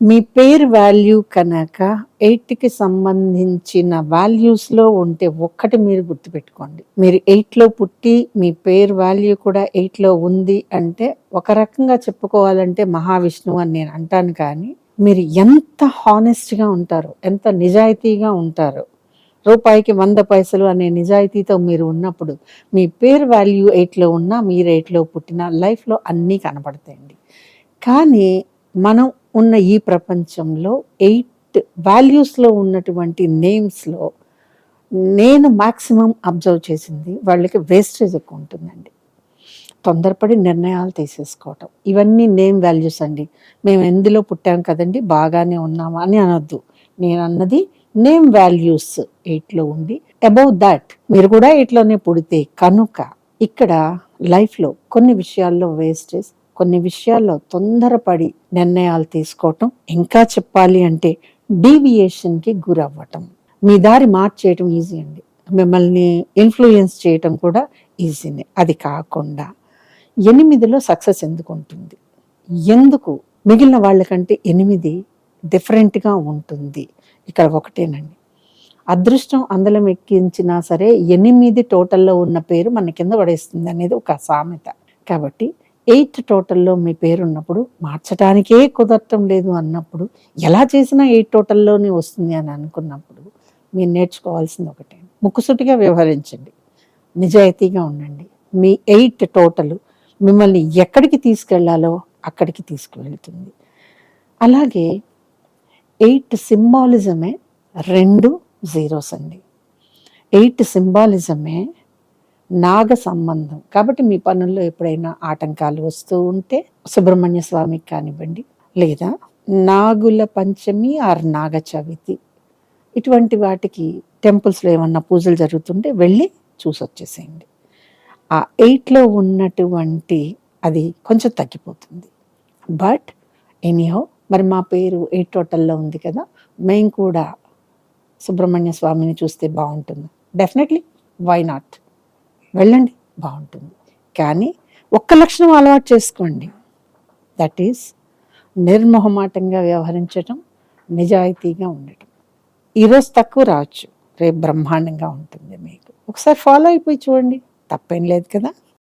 మీ పేరు వాల్యూ కనుక 8కి సంబంధించిన వాల్యూస్లో ఉంటే ఒక్కటి మీరు గుర్తుపెట్టుకోండి. మీరు 8లో పుట్టి మీ పేరు వాల్యూ కూడా 8లో ఉంది అంటే ఒక రకంగా చెప్పుకోవాలంటే మహావిష్ణువు అని నేను అంటాను. కానీ మీరు ఎంత హానెస్ట్గా ఉంటారో, ఎంత నిజాయితీగా ఉంటారో, రూపాయికి 100 పైసలు అనే నిజాయితీతో మీరు ఉన్నప్పుడు మీ పేరు వాల్యూ 8లో ఉన్నా, మీరు 8లో పుట్టిన లైఫ్లో అన్నీ కనపడతాయండి. కానీ మనం ఉన్న ఈ ప్రపంచంలో 8 వాల్యూస్లో ఉన్నటువంటి నేమ్స్లో నేను మ్యాక్సిమం అబ్జర్వ్ చేసింది వాళ్ళకి వేస్టేజ్ ఎక్కువ ఉంటుందండి. తొందరపడి నిర్ణయాలు తీసేసుకోవటం, ఇవన్నీ నేమ్ వాల్యూస్ అండి. మేము ఎందులో పుట్టాం కదండి, బాగానే ఉన్నామా అని అనొద్దు. నేను అన్నది నేమ్ వాల్యూస్ 8లో ఉండి అబౌవ్ దాట్ మీరు కూడా 8లోనే పుడితే కనుక ఇక్కడ లైఫ్లో కొన్ని విషయాల్లో వేస్టేజ్, కొన్ని విషయాల్లో తొందరపడి నిర్ణయాలు తీసుకోవటం, ఇంకా చెప్పాలి అంటే డీవియేషన్కి గురవ్వటం. మీ దారి మార్చేయటం ఈజీ అండి, మిమ్మల్ని ఇన్ఫ్లుయెన్స్ చేయటం కూడా ఈజీనే. అది కాకుండా 8లో సక్సెస్ ఎందుకు ఉంటుంది, ఎందుకు మిగిలిన వాళ్ళకంటే 8 డిఫరెంట్గా ఉంటుంది? ఇక్కడ ఒకటేనండి, అదృష్టం అందలం ఎక్కించినా సరే 8 టోటల్లో ఉన్న పేరు మన కింద పడేస్తుంది అనేది ఒక సామెత. కాబట్టి 8 టోటల్లో మీ పేరు ఉన్నప్పుడు మార్చడానికే కుదరటం లేదు అన్నప్పుడు, ఎలా చేసినా 8 టోటల్లోనే వస్తుంది అని అనుకున్నప్పుడు మీరు నేర్చుకోవాల్సింది ఒకటే, ముక్కుసూటిగా వ్యవహరించండి, నిజాయితీగా ఉండండి. మీ 8 టోటల్ మిమ్మల్ని ఎక్కడికి తీసుకెళ్లాలో అక్కడికి తీసుకువెళ్తుంది. అలాగే 8 సింబాలిజమే 2 జీరోస్ అండి. 8 సింబాలిజమే నాగ సంబంధం. కాబట్టి మీ పనుల్లో ఎప్పుడైనా ఆటంకాలు వస్తూ ఉంటే సుబ్రహ్మణ్య స్వామికి కానివ్వండి, లేదా నాగుల పంచమి ఆర్ నాగ చవితి ఇటువంటి వాటికి టెంపుల్స్లో ఏమన్నా పూజలు జరుగుతుంటే వెళ్ళి చూసొచ్చేసేయండి. ఆ 8లో ఉన్నటువంటి అది కొంచెం తగ్గిపోతుంది. బట్ ఎనీహౌ, మరి మా పేరు 8 టోటల్లో ఉంది కదా, మేము కూడా సుబ్రహ్మణ్య స్వామిని చూస్తే బాగుంటుంది. డెఫినెట్లీ, వై నాట్, వెళ్ళండి, బాగుంటుంది. కానీ ఒక్క లక్షణం అలవాటు చేసుకోండి, దట్ ఈస్ నిర్మోహమాటంగా వ్యవహరించటం, నిజాయితీగా ఉండటం. ఈరోజు తక్కువ రావచ్చు, రేపు బ్రహ్మాండంగా ఉంటుంది మీకు. ఒకసారి ఫాలో అయిపోయి చూడండి, తప్పేం లేదు కదా.